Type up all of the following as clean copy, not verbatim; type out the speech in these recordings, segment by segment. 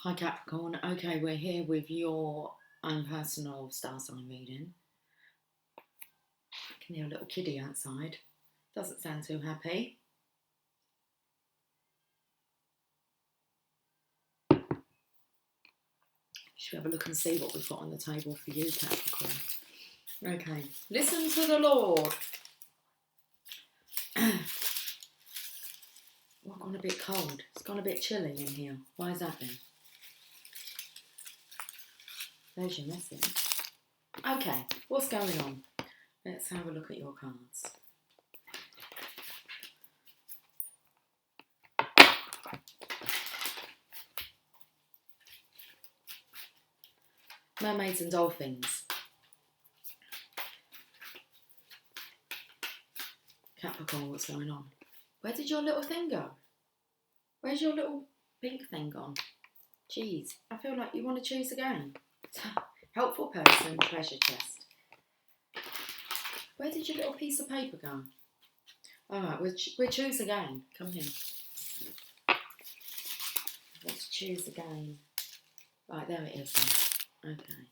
Hi Capricorn. Okay, we're here with your own personal star sign reading. I can hear a little kiddie outside. Doesn't sound too happy. Should we have a look and see what we've got on the table for you, Capricorn? Okay, listen to the Lord. Well, gone a bit cold. It's gone a bit chilly in here. Why is that then? There's your message. Okay, what's going on? Let's have a look at your cards. Mermaids and dolphins. Capricorn, what's going on? Where did your little thing go? Where's your little pink thing gone? Jeez, I feel like you want to choose again. Helpful person, treasure chest. Where did your little piece of paper go? Alright, we'll choose again. Come here. Let's choose again. Right, there it is then. Okay.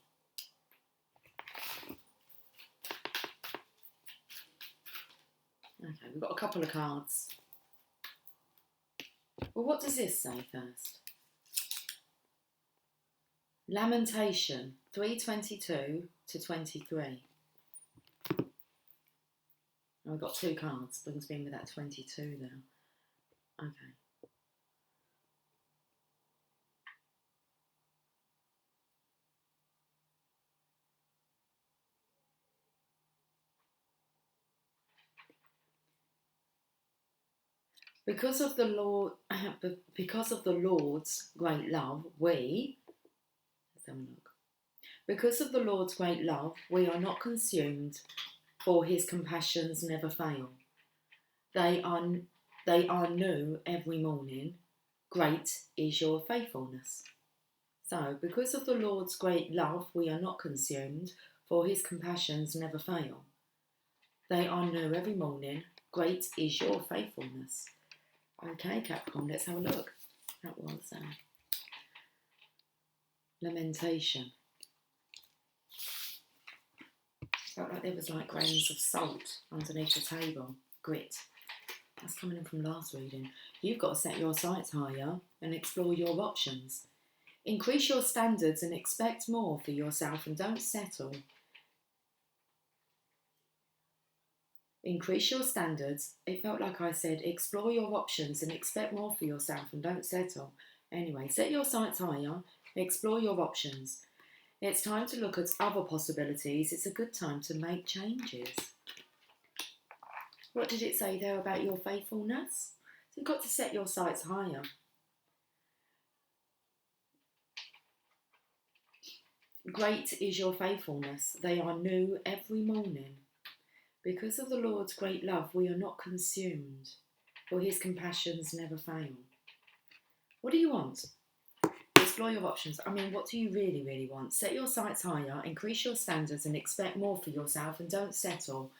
Okay, we've got a couple of cards. Well, what does this say first? Lamentation, 3:22 to 23. And we've got two cards, brings me in with that 22 there. Okay. Because of the Lord's great love, let's have a look. Because of the Lord's great love, we are not consumed, for his compassions never fail. They are new every morning. Great is your faithfulness. So, because of the Lord's great love, we are not consumed, for his compassions never fail. They are new every morning. Great is your faithfulness. Okay, Capricorn, let's have a look. That was lamentation. Felt like there was like grains of salt underneath the table. Grit. That's coming in from last reading. You've got to set your sights higher and explore your options. Increase your standards and expect more for yourself and don't settle. Increase your standards. It felt like I said, explore your options and expect more for yourself and don't settle. Anyway, set your sights higher, explore your options. It's time to look at other possibilities. It's a good time to make changes. What did it say there about your faithfulness? So you've got to set your sights higher. Great is your faithfulness. They are new every morning. Because of the Lord's great love, we are not consumed, for his compassions never fail. What do you want? Explore your options. I mean, what do you really, really want? Set your sights higher, increase your standards and expect more for yourself and don't settle.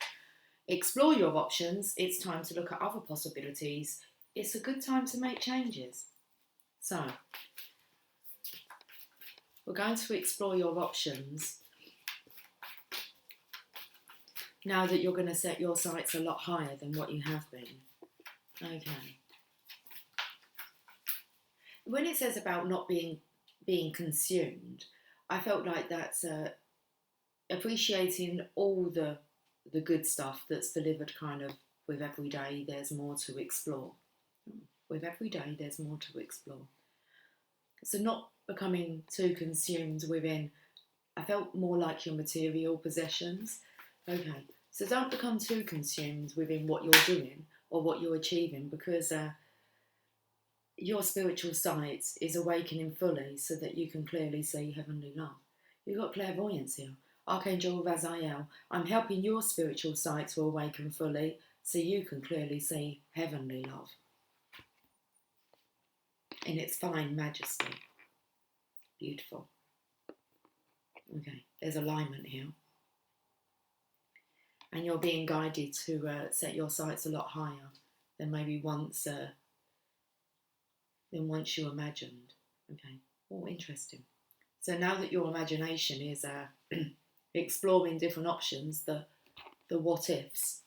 Explore your options. It's time to look at other possibilities. It's a good time to make changes. So, we're going to explore your options now that you're going to set your sights a lot higher than what you have been. Okay. When it says about not being consumed, I felt like that's appreciating all the good stuff that's delivered kind of with every day. There's more to explore. With every day, there's more to explore. So not becoming too consumed within, I felt more like your material possessions. Okay, so don't become too consumed within what you're doing or what you're achieving, because your spiritual sight is awakening fully so that you can clearly see heavenly love. You've got clairvoyance here. Archangel Raziel, I'm helping your spiritual sight to awaken fully so you can clearly see heavenly love in its fine majesty. Beautiful. Okay, there's alignment here. And you're being guided to set your sights a lot higher than maybe once you imagined. Okay, Oh, interesting. So now that your imagination is exploring different options, the what ifs.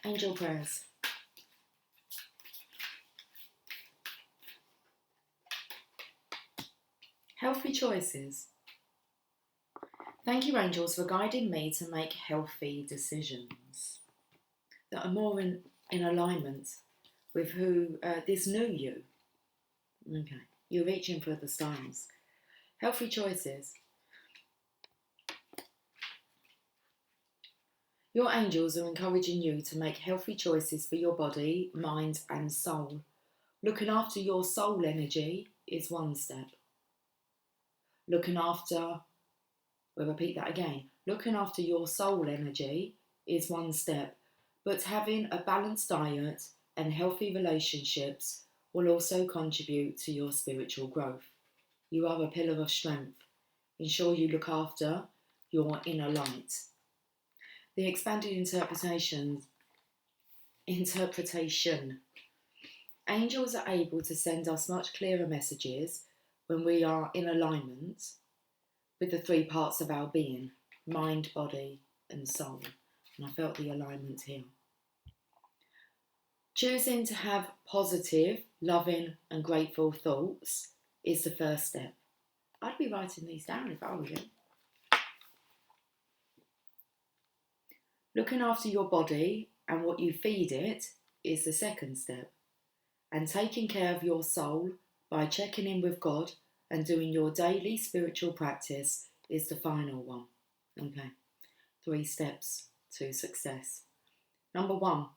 Angel prayers. Healthy choices. Thank you, angels, for guiding me to make healthy decisions that are more in alignment with who this new you. Okay, you're reaching for the stars. Healthy choices. Your angels are encouraging you to make healthy choices for your body, mind, and soul. Looking after your soul energy is one step. Looking after, we'll repeat that again. Looking after your soul energy is one step, but having a balanced diet and healthy relationships will also contribute to your spiritual growth. You are a pillar of strength. Ensure you look after your inner light. The expanded interpretation. Angels are able to send us much clearer messages when we are in alignment with the three parts of our being, mind, body, and soul. And I felt the alignment here. Choosing to have positive, loving, and grateful thoughts is the first step. I'd be writing these down if I were you. Looking after your body and what you feed it is the second step. And taking care of your soul by checking in with God and doing your daily spiritual practice is the final one. Okay, 3 steps to success. Number 1,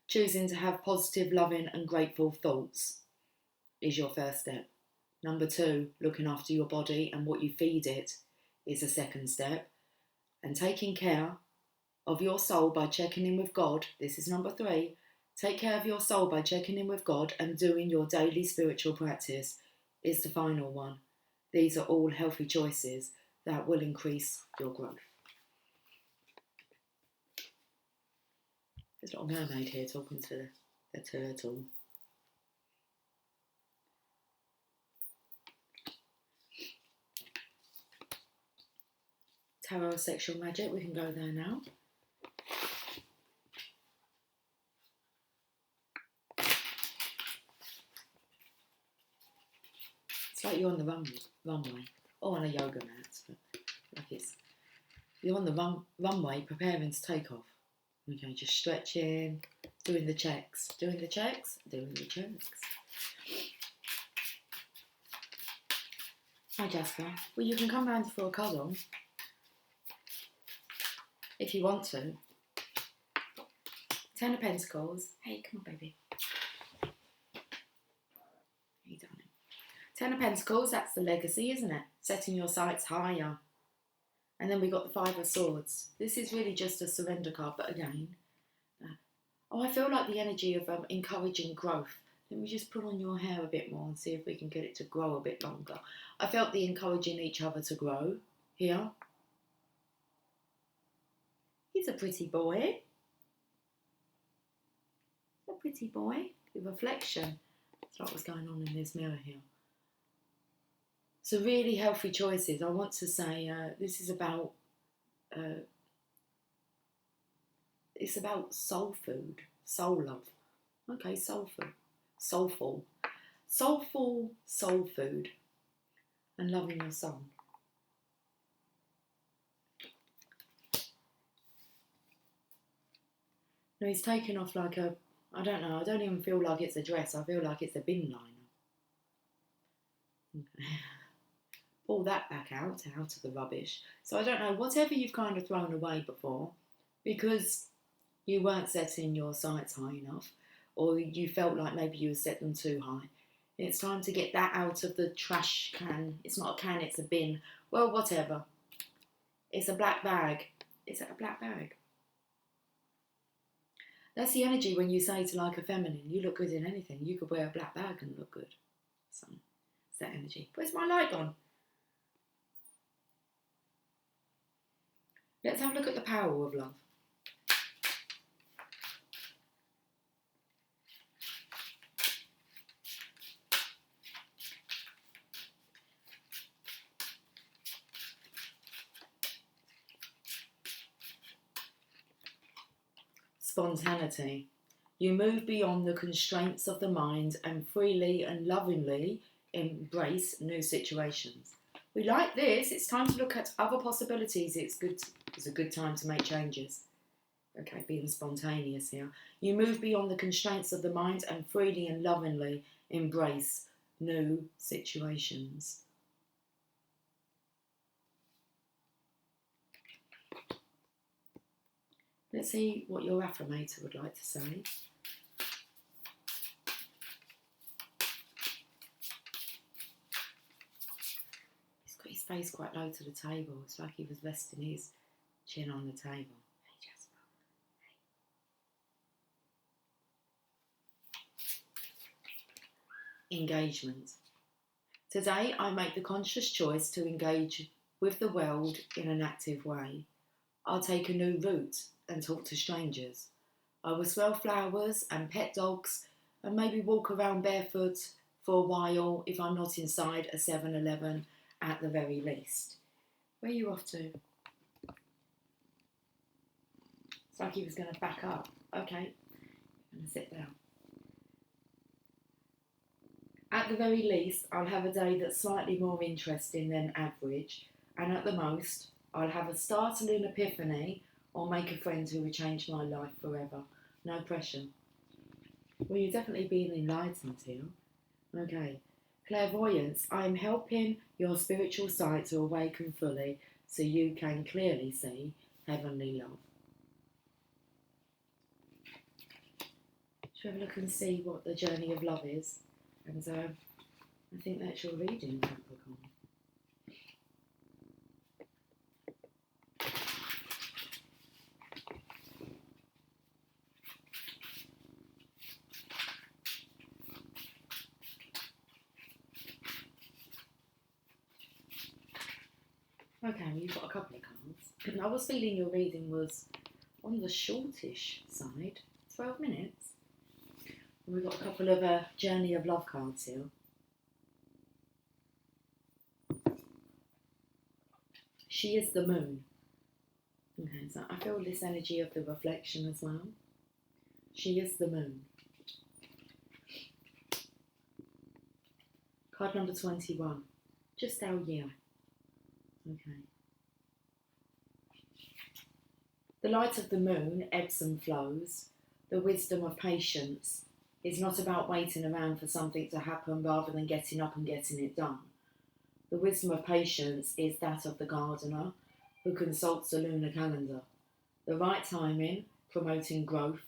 choosing to have positive, loving and grateful thoughts is your first step. Number 2, looking after your body and what you feed it is the second step. And taking care of your soul by checking in with God, this is number 3. Take care of your soul by checking in with God and doing your daily spiritual practice is the final one. These are all healthy choices that will increase your growth. There's a little mermaid here talking to the turtle. Tarot Sexual Magic, we can go there now. It's like you're on the runway, or on a yoga mat, but like you're on the runway preparing to take off. Okay, just stretching, doing the checks. Hi Jasper. Well, you can come round for a cuddle if you want to. 10 of Pentacles. Hey, come on, baby. Hey, darling. 10 of Pentacles, that's the legacy, isn't it? Setting your sights higher. And then we got the 5 of Swords. This is really just a surrender card, but again, I feel like the energy of encouraging growth. Let me just pull on your hair a bit more and see if we can get it to grow a bit longer. I felt the encouraging each other to grow here. He's a pretty boy. A pretty boy with reflection. That's like what's going on in this mirror here. So really healthy choices. I want to say this is about it's about soul food, soul love. Okay, soul food, soulful soul food, and loving your soul. No, he's taken off like a, I don't know, I don't even feel like it's a dress. I feel like it's a bin liner. Okay. Pull that back out of the rubbish. So I don't know, whatever you've kind of thrown away before, because you weren't setting your sights high enough, or you felt like maybe you set them too high. It's time to get that out of the trash can. It's not a can, it's a bin. Well, whatever. It's a black bag. Is it a black bag? That's the energy when you say to like a feminine, you look good in anything. You could wear a black bag and look good. So, it's that energy. Where's my light gone? Let's have a look at the power of love. Spontaneity. You move beyond the constraints of the mind and freely and lovingly embrace new situations. We like this. It's time to look at other possibilities. It's a good time to make changes. Okay, being spontaneous here. You move beyond the constraints of the mind and freely and lovingly embrace new situations. Let's see what your affirmator would like to say. He's got his face quite low to the table. It's like he was resting his chin on the table. Hey, Jasper. Hey. Engagement. Today I make the conscious choice to engage with the world in an active way. I'll take a new route and talk to strangers. I will smell flowers and pet dogs and maybe walk around barefoot for a while if I'm not inside a 7-Eleven at the very least. Where are you off to? It's like he was going to back up. Okay, I'm going to sit down. At the very least, I'll have a day that's slightly more interesting than average, and at the most, I'll have a startling epiphany or make a friend who will change my life forever. No pressure. Well, you're definitely being enlightened here. Okay. Clairvoyance. I'm helping your spiritual sight to awaken fully so you can clearly see heavenly love. Shall we have a look and see what the journey of love is? And I think that's your reading, Capricorn. Okay, well, you've got a couple of cards. I was feeling your reading was on the shortish side, 12 minutes. And we've got a couple of Journey of Love cards here. She is the moon. Okay, so I feel this energy of the reflection as well. She is the moon. Card number 21. Just our year. Okay. The light of the moon ebbs and flows. The wisdom of patience is not about waiting around for something to happen rather than getting up and getting it done. The wisdom of patience is that of the gardener who consults the lunar calendar. The right timing, promoting growth,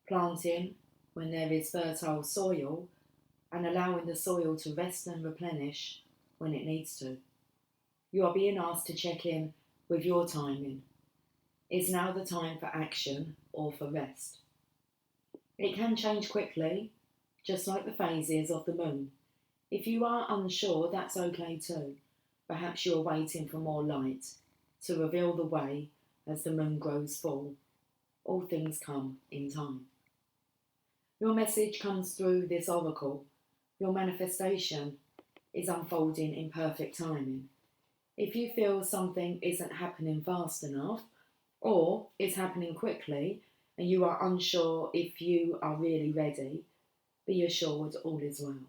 planting when there is fertile soil, and allowing the soil to rest and replenish when it needs to. You are being asked to check in with your timing. Is now the time for action or for rest? It can change quickly, just like the phases of the moon. If you are unsure, that's okay too. Perhaps you're waiting for more light to reveal the way as the moon grows full. All things come in time. Your message comes through this oracle. Your manifestation is unfolding in perfect timing. If you feel something isn't happening fast enough, or it's happening quickly, and you are unsure if you are really ready, be assured all is well.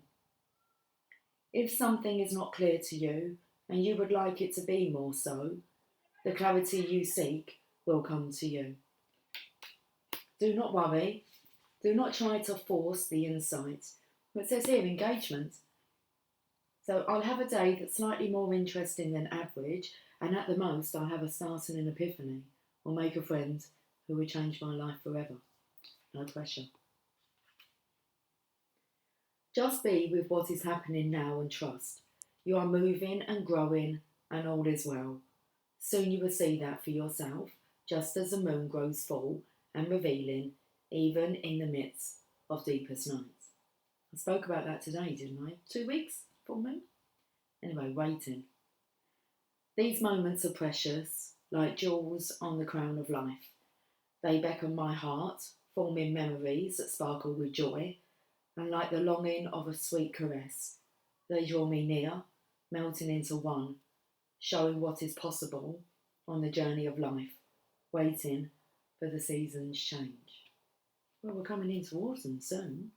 If something is not clear to you, and you would like it to be more so, the clarity you seek will come to you. Do not worry. Do not try to force the insight. It says here, engagement. So I'll have a day that's slightly more interesting than average, and at the most I'll have a startling epiphany or make a friend who will change my life forever. No pressure. Just be with what is happening now and trust. You are moving and growing and all is well. Soon you will see that for yourself, just as the moon grows full and revealing, even in the midst of deepest nights. I spoke about that today, didn't I? 2 weeks, full moon? Anyway, waiting. These moments are precious, like jewels on the crown of life. They beckon my heart, forming memories that sparkle with joy, and like the longing of a sweet caress, they draw me near, melting into one, showing what is possible on the journey of life, waiting for the season's change. Well, we're coming in towards them soon.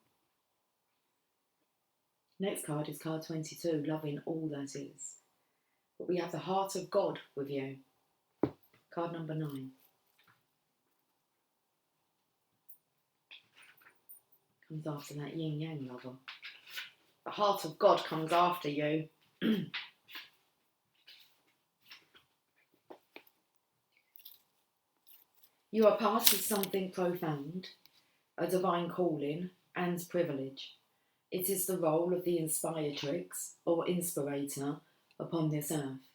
Next card is card 22, loving all that is. But we have the heart of God with you. Card number 9. Comes after that yin yang lover. The heart of God comes after you. You are part of something profound, a divine calling and privilege. It is the role of the inspiratrix or inspirator upon this earth.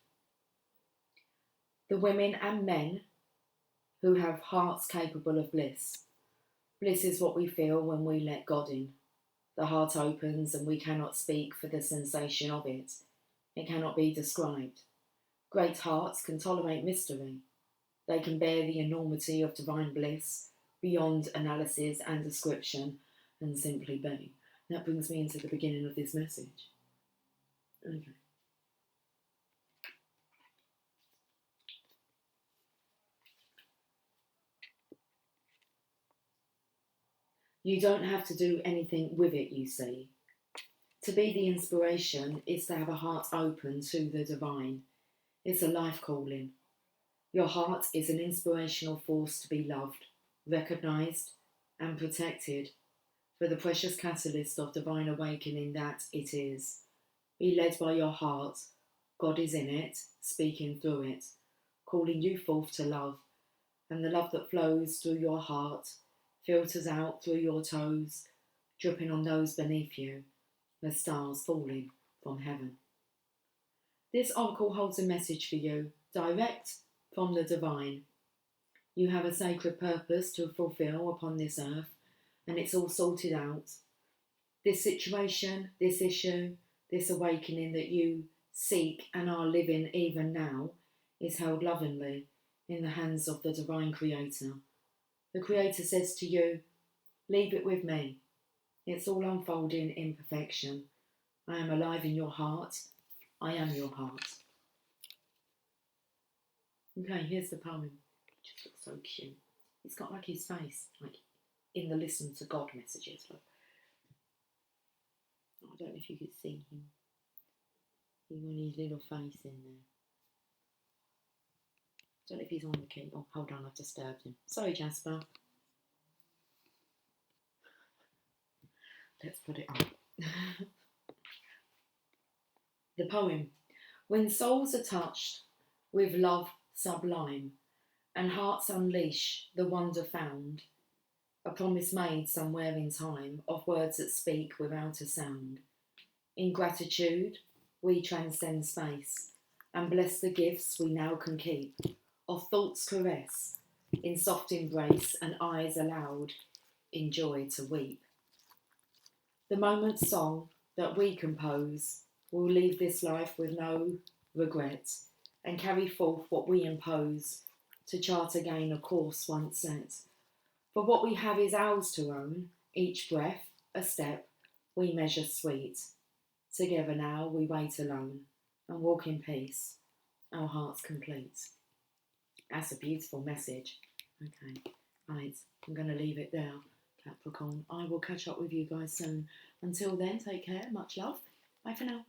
The women and men who have hearts capable of bliss. Bliss is what we feel when we let God in. The heart opens and we cannot speak for the sensation of it. It cannot be described. Great hearts can tolerate mystery. They can bear the enormity of divine bliss beyond analysis and description and simply be. That brings me into the beginning of this message. Okay. You don't have to do anything with it, you see. To be the inspiration is to have a heart open to the divine. It's a life calling. Your heart is an inspirational force to be loved, recognised and protected for the precious catalyst of divine awakening that it is. Be led by your heart. God is in it, speaking through it, calling you forth to love, and the love that flows through your heart filters out through your toes, dripping on those beneath you, the stars falling from heaven. This oracle holds a message for you, direct from the divine. You have a sacred purpose to fulfill upon this earth, and it's all sorted out. This situation, this issue, this awakening that you seek and are living even now is held lovingly in the hands of the divine creator. The creator says to you, leave it with me. It's all unfolding in perfection. I am alive in your heart. I am your heart. Okay, here's the poem. It just looks so cute. It's got like his face, like in the listen to God messages. Look. I don't know if you could see him. He's got his little face in there. I don't know if he's on the key. Oh, hold on, I've disturbed him. Sorry, Jasper. Let's put it up. The poem. When souls are touched with love sublime, and hearts unleash the wonder found, a promise made somewhere in time of words that speak without a sound. In gratitude, we transcend space and bless the gifts we now can keep, of thoughts caress, in soft embrace and eyes allowed in joy to weep. The moment song that we compose will leave this life with no regret and carry forth what we impose to chart again a course once set. For what we have is ours to own, each breath a step we measure sweet. Together now we wait alone and walk in peace, our hearts complete. That's a beautiful message. Okay, right, I'm going to leave it there, Capricorn. I will catch up with you guys soon. Until then, take care, much love. Bye for now.